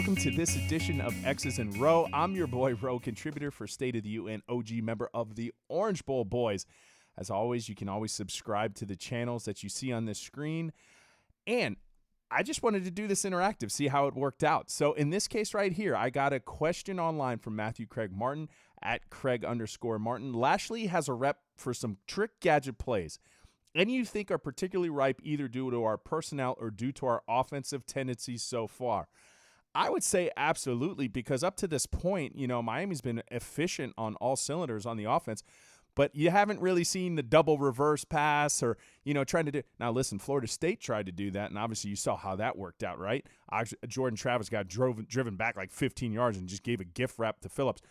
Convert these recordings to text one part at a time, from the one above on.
welcome to this edition of X's and Row. I'm your boy, Row, contributor for State of the U and OG member of the Orange Bowl Boys. As always, you can always subscribe to the channels that you see on this screen. And I just wanted to do this interactive, see how it worked out. So in this case right here, I got a question online from Matthew Craig Martin at Craig_Martin. Lashley has a rep for some trick gadget plays. Any you think are particularly ripe either due to our personnel or due to our offensive tendencies so far? I would say absolutely, because up to this point, Miami's been efficient on all cylinders on the offense, but you haven't really seen the double reverse pass or, trying to do. Now, listen, Florida State tried to do that, and obviously you saw how that worked out, right? Jordan Travis got driven back like 15 yards and just gave a gift wrap to Phillips.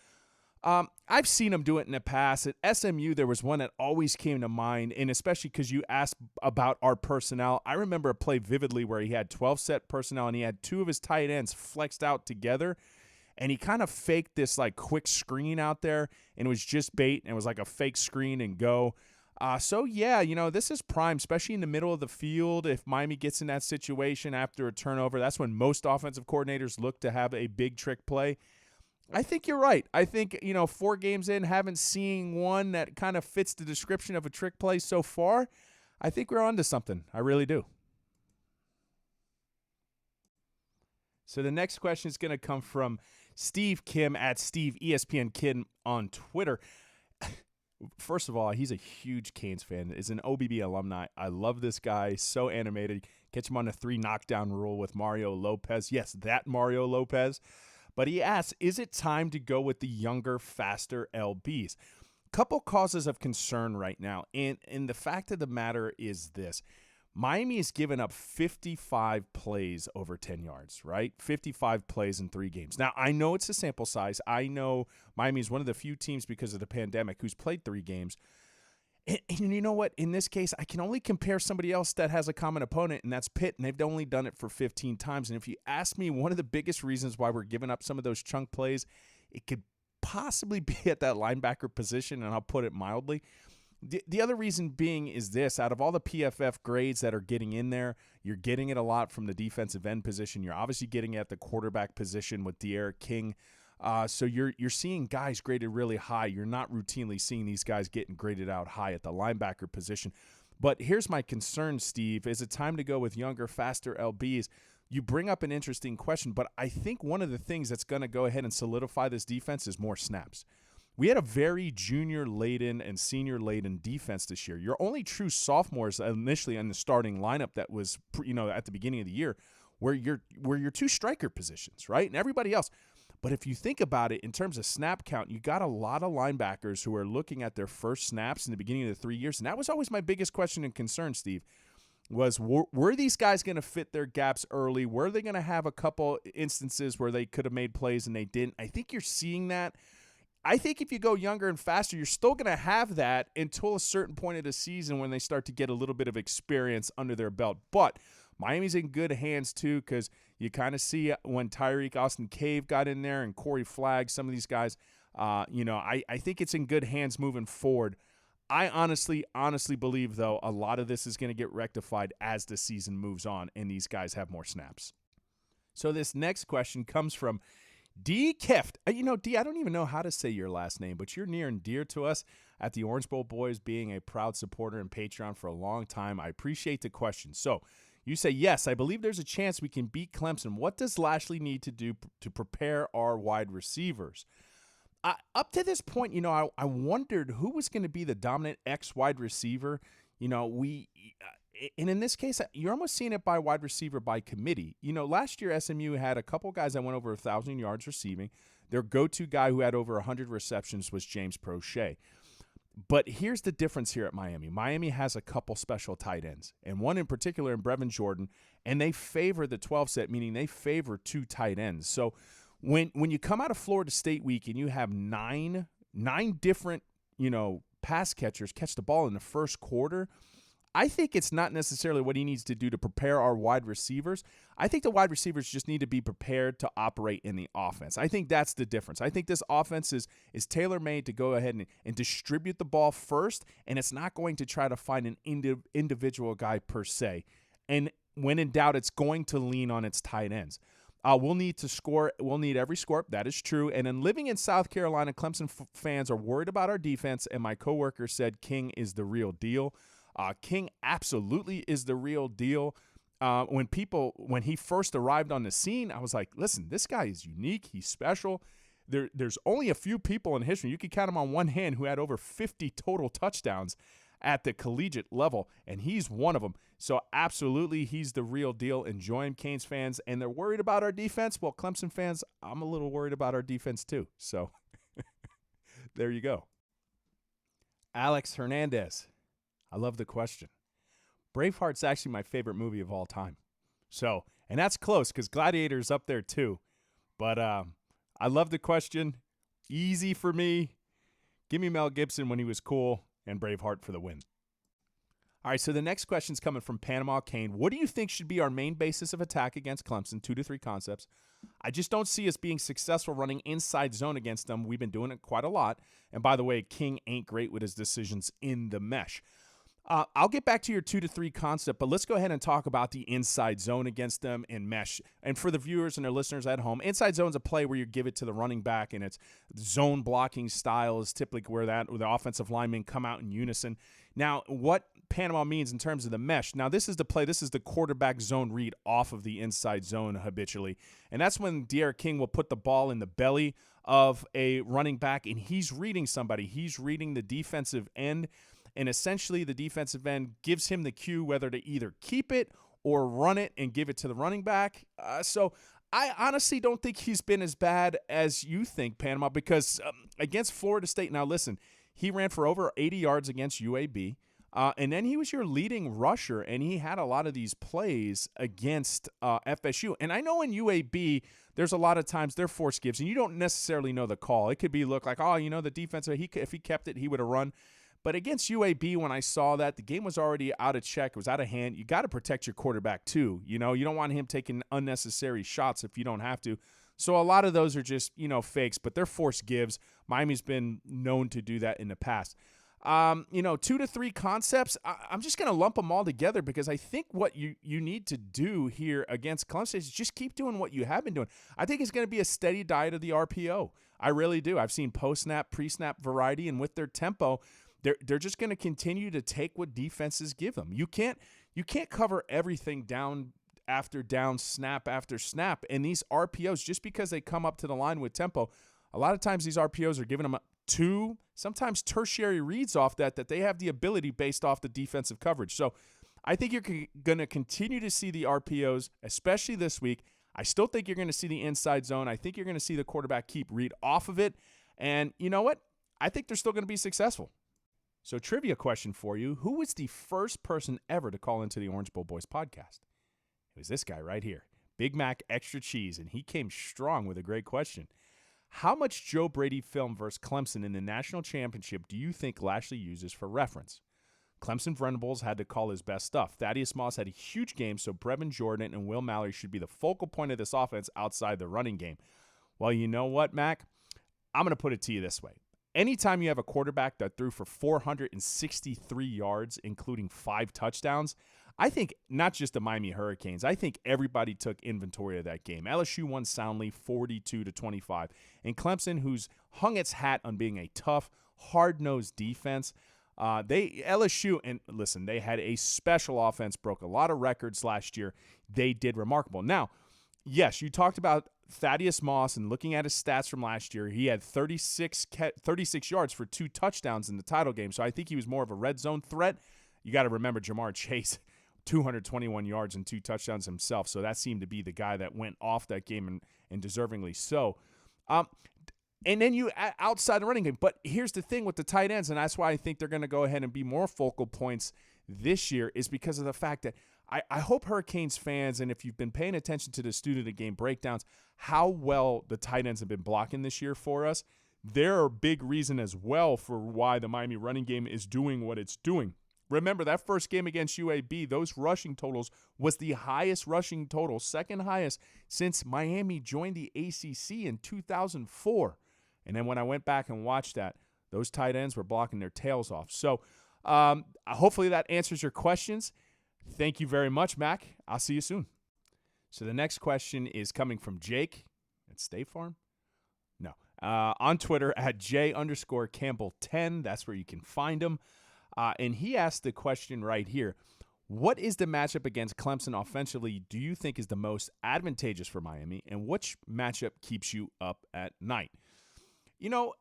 I've seen him do it in the past. At SMU, there was one that always came to mind, and especially because you asked about our personnel. I remember a play vividly where he had 12-set personnel, and he had two of his tight ends flexed out together, and he kind of faked this like quick screen out there, and it was just bait, and it was like a fake screen and go. So, yeah, this is prime, especially in the middle of the field. If Miami gets in that situation after a turnover, that's when most offensive coordinators look to have a big trick play. I think you're right. I think, 4 games in, haven't seen one that kind of fits the description of a trick play so far. I think we're onto something. I really do. So the next question is going to come from Steve Kim at Steve ESPN Kim on Twitter. First of all, he's a huge Canes fan. Is an OBB alumni. I love this guy. So animated. Catch him on the 3 knockdown rule with Mario Lopez. Yes, that Mario Lopez. But he asks, is it time to go with the younger, faster LBs? Couple causes of concern right now. And the fact of the matter is this. Miami has given up 55 plays over 10 yards, right? 55 plays in 3 games. Now, I know it's a sample size. I know Miami is one of the few teams because of the pandemic who's played 3 games. And you know what? In this case, I can only compare somebody else that has a common opponent, and that's Pitt, and they've only done it for 15 times. And if you ask me, one of the biggest reasons why we're giving up some of those chunk plays, it could possibly be at that linebacker position, and I'll put it mildly. The other reason being is this. Out of all the PFF grades that are getting in there, you're getting it a lot from the defensive end position. You're obviously getting it at the quarterback position with De'Aaron King. So you're seeing guys graded really high. You're not routinely seeing these guys getting graded out high at the linebacker position. But here's my concern, Steve. Is it time to go with younger, faster LBs? You bring up an interesting question, but I think one of the things that's going to go ahead and solidify this defense is more snaps. We had a very junior-laden and senior-laden defense this year. Your only true sophomores initially in the starting lineup that was, at the beginning of the year were your 2 striker positions, right? And everybody else. But if you think about it, in terms of snap count, you got a lot of linebackers who are looking at their first snaps in the beginning of the 3 years. And that was always my biggest question and concern, Steve, was were these guys going to fit their gaps early? Were they going to have a couple instances where they could have made plays and they didn't? I think you're seeing that. I think if you go younger and faster, you're still going to have that until a certain point of the season when they start to get a little bit of experience under their belt. But Miami's in good hands, too, because you kind of see when Tyreek Austin Cave got in there and Corey Flagg, some of these guys, I think it's in good hands moving forward. I honestly believe, though, a lot of this is going to get rectified as the season moves on and these guys have more snaps. So this next question comes from D. Kift. D, I don't even know how to say your last name, but you're near and dear to us at the Orange Bowl Boys, being a proud supporter and Patreon for a long time. I appreciate the question. So you say, yes, I believe there's a chance we can beat Clemson. What does Lashley need to do to prepare our wide receivers? Up to this point, I wondered who was going to be the dominant X wide receiver. And in this case, you're almost seeing it by wide receiver by committee. Last year SMU had a couple guys that went over 1,000 yards receiving. Their go-to guy who had over 100 receptions was James Prochet. But here's the difference here at Miami. Miami has a couple special tight ends, and one in particular in Brevin Jordan, and they favor the 12 set, meaning they favor 2 tight ends. So when you come out of Florida State week and you have nine different, pass catchers catch the ball in the first quarter, I think it's not necessarily what he needs to do to prepare our wide receivers. I think the wide receivers just need to be prepared to operate in the offense. I think that's the difference. I think this offense is tailor-made to go ahead and distribute the ball first, and it's not going to try to find an individual guy per se. And when in doubt, it's going to lean on its tight ends. We'll need to score. We'll need every score. That is true. And then living in South Carolina, Clemson fans are worried about our defense, and my coworker said King is the real deal. King absolutely is the real deal. When he first arrived on the scene, I was like, listen, this guy is unique. He's special. There's only a few people in history, you can count them on one hand, who had over 50 total touchdowns at the collegiate level, and he's one of them. So absolutely, he's the real deal. Enjoy him, Canes fans. And they're worried about our defense. Well, Clemson fans, I'm a little worried about our defense too. So there you go. Alex Hernandez, I love the question. Braveheart's actually my favorite movie of all time. So, and that's close because Gladiator's up there too. But I love the question. Easy for me. Give me Mel Gibson when he was cool, and Braveheart for the win. All right, so the next question is coming from Panama Kane. What do you think should be our main basis of attack against Clemson? 2 to 3 concepts. I just don't see us being successful running inside zone against them. We've been doing it quite a lot. And by the way, King ain't great with his decisions in the mesh. I'll get back to your 2 to 3 concept, but let's go ahead and talk about the inside zone against them in mesh. And for the viewers and their listeners at home, inside zone is a play where you give it to the running back, and it's zone blocking style is typically where the offensive linemen come out in unison. Now, what Panama means in terms of the mesh, now this is the play, this is the quarterback zone read off of the inside zone habitually. And that's when De'Aaron King will put the ball in the belly of a running back, and he's reading somebody. He's reading the defensive end. And essentially, the defensive end gives him the cue whether to either keep it or run it and give it to the running back. So I honestly don't think he's been as bad as you think, Panama, because against Florida State, now listen, he ran for over 80 yards against UAB. And then he was your leading rusher, and he had a lot of these plays against FSU. And I know in UAB, there's a lot of times their force gives, and you don't necessarily know the call. It could look like, the defense, if he kept it, he would have run. But against UAB, when I saw that, the game was already out of check. It was out of hand. You got to protect your quarterback too. You don't want him taking unnecessary shots if you don't have to. So a lot of those are just, fakes, but their force gives. Miami's been known to do that in the past. 2 to 3 concepts, I'm just going to lump them all together because I think what you need to do here against Clemson is just keep doing what you have been doing. I think it's going to be a steady diet of the RPO. I really do. I've seen post-snap, pre-snap variety, and with their tempo, they're just going to continue to take what defenses give them. You can't cover everything down after down, snap after snap. And these RPOs, just because they come up to the line with tempo, a lot of times these RPOs are giving them 2, sometimes tertiary reads off that they have the ability based off the defensive coverage. So I think you're going to continue to see the RPOs, especially this week. I still think you're going to see the inside zone. I think you're going to see the quarterback keep read off of it. And you know what? I think they're still going to be successful. So trivia question for you. Who was the first person ever to call into the Orange Bowl Boys podcast? It was this guy right here, Big Mac Extra Cheese, and he came strong with a great question. How much Joe Brady film versus Clemson in the national championship do you think Lashley uses for reference? Clemson Venables had to call his best stuff. Thaddeus Moss had a huge game, so Brevin Jordan and Will Mallory should be the focal point of this offense outside the running game. Well, you know what, Mac? I'm going to put it to you this way. Anytime you have a quarterback that threw for 463 yards, including 5 touchdowns, I think not just the Miami Hurricanes, I think everybody took inventory of that game. LSU won soundly 42-25. And Clemson, who's hung its hat on being a tough, hard-nosed defense, LSU, and listen, they had a special offense, broke a lot of records last year. They did remarkable. Now, yes, you talked about Thaddeus Moss, and looking at his stats from last year, he had 36 yards for 2 touchdowns in the title game. So I think he was more of a red zone threat. You got to remember Jamar Chase, 221 yards and 2 touchdowns himself. So that seemed to be the guy that went off that game, and deservingly so. And then you outside the running game. But here's the thing with the tight ends, and that's why I think they're going to go ahead and be more focal points this year, is because of the fact that I hope Hurricanes fans, and if you've been paying attention to the student of the game breakdowns, how well the tight ends have been blocking this year for us. They're a big reason as well for why the Miami running game is doing what it's doing. Remember, that first game against UAB, those rushing totals was the highest rushing total, second highest, since Miami joined the ACC in 2004. And then when I went back and watched that, those tight ends were blocking their tails off. So hopefully that answers your questions. Thank you very much, Mac. I'll see you soon. So the next question is coming from Jake at State Farm. No. On Twitter at J_Campbell10. That's where you can find him. And he asked the question right here. What is the matchup against Clemson offensively do you think is the most advantageous for Miami, and which matchup keeps you up at night? You know,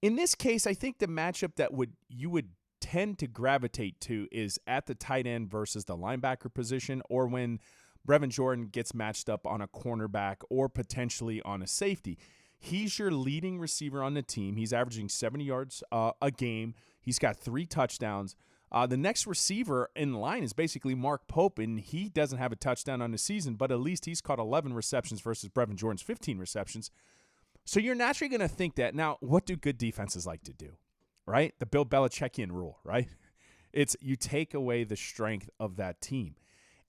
in this case, I think the matchup that you would tend to gravitate to is at the tight end versus the linebacker position, or when Brevin Jordan gets matched up on a cornerback or potentially on a safety. He's your leading receiver on the team. He's averaging 70 yards a game. He's got 3 touchdowns. The next receiver in line is basically Mark Pope, and he doesn't have a touchdown on the season, but at least he's caught 11 receptions versus Brevin Jordan's 15 receptions. So you're naturally going to think that. Now, what do good defenses like to do, right? The Bill Belichickian rule, right? It's you take away the strength of that team.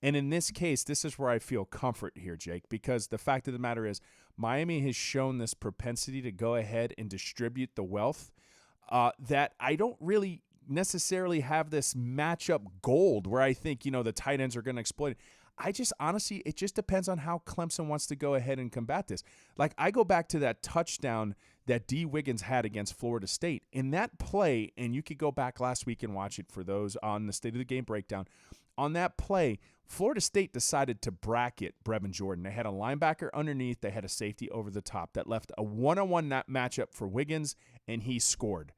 And in this case, this is where I feel comfort here, Jake, because the fact of the matter is Miami has shown this propensity to go ahead and distribute the wealth that I don't really necessarily have this matchup gold where I think, the tight ends are going to exploit it. I just honestly, it just depends on how Clemson wants to go ahead and combat this. Like, I go back to that touchdown that D. Wiggins had against Florida State. In that play, and you could go back last week and watch it for those on the State of the Game breakdown. On that play, Florida State decided to bracket Brevin Jordan. They had a linebacker underneath. They had a safety over the top that left a one-on-one matchup for Wiggins, and he scored.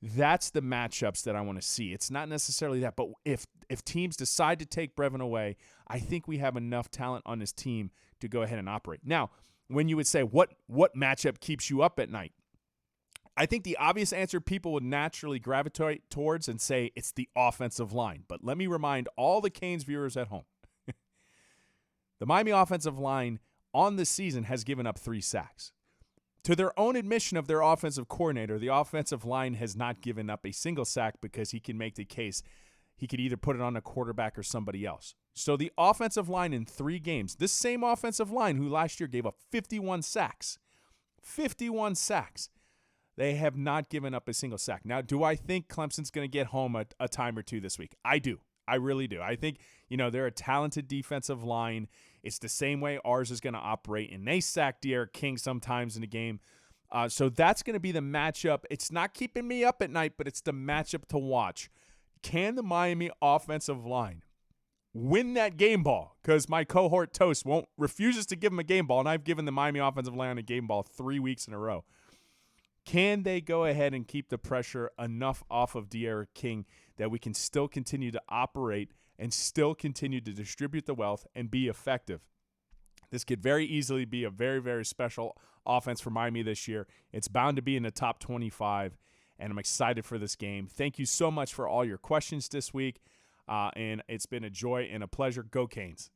That's the matchups that I want to see. It's not necessarily that, but if teams decide to take Brevin away, I think we have enough talent on this team to go ahead and operate. Now, when you would say what matchup keeps you up at night, I think the obvious answer people would naturally gravitate towards and say it's the offensive line. But let me remind all the Canes viewers at home, the Miami offensive line on the season has given up 3 sacks. To their own admission of their offensive coordinator, the offensive line has not given up a single sack because he can make the case he could either put it on a quarterback or somebody else. So the offensive line in 3 games, this same offensive line who last year gave up 51 sacks, they have not given up a single sack. Now, do I think Clemson's going to get home a time or two this week? I do. I really do. I think, they're a talented defensive line. It's the same way ours is going to operate, and they sack D'Eriq King sometimes in the game. So that's going to be the matchup. It's not keeping me up at night, but it's the matchup to watch. Can the Miami offensive line win that game ball? Because my cohort Toast refuses to give him a game ball, and I've given the Miami offensive line a game ball 3 weeks in a row. Can they go ahead and keep the pressure enough off of D'Eriq King that we can still continue to operate and still continue to distribute the wealth and be effective? This could very easily be a very, very special offense for Miami this year. It's bound to be in the top 25, and I'm excited for this game. Thank you so much for all your questions this week, and it's been a joy and a pleasure. Go Canes.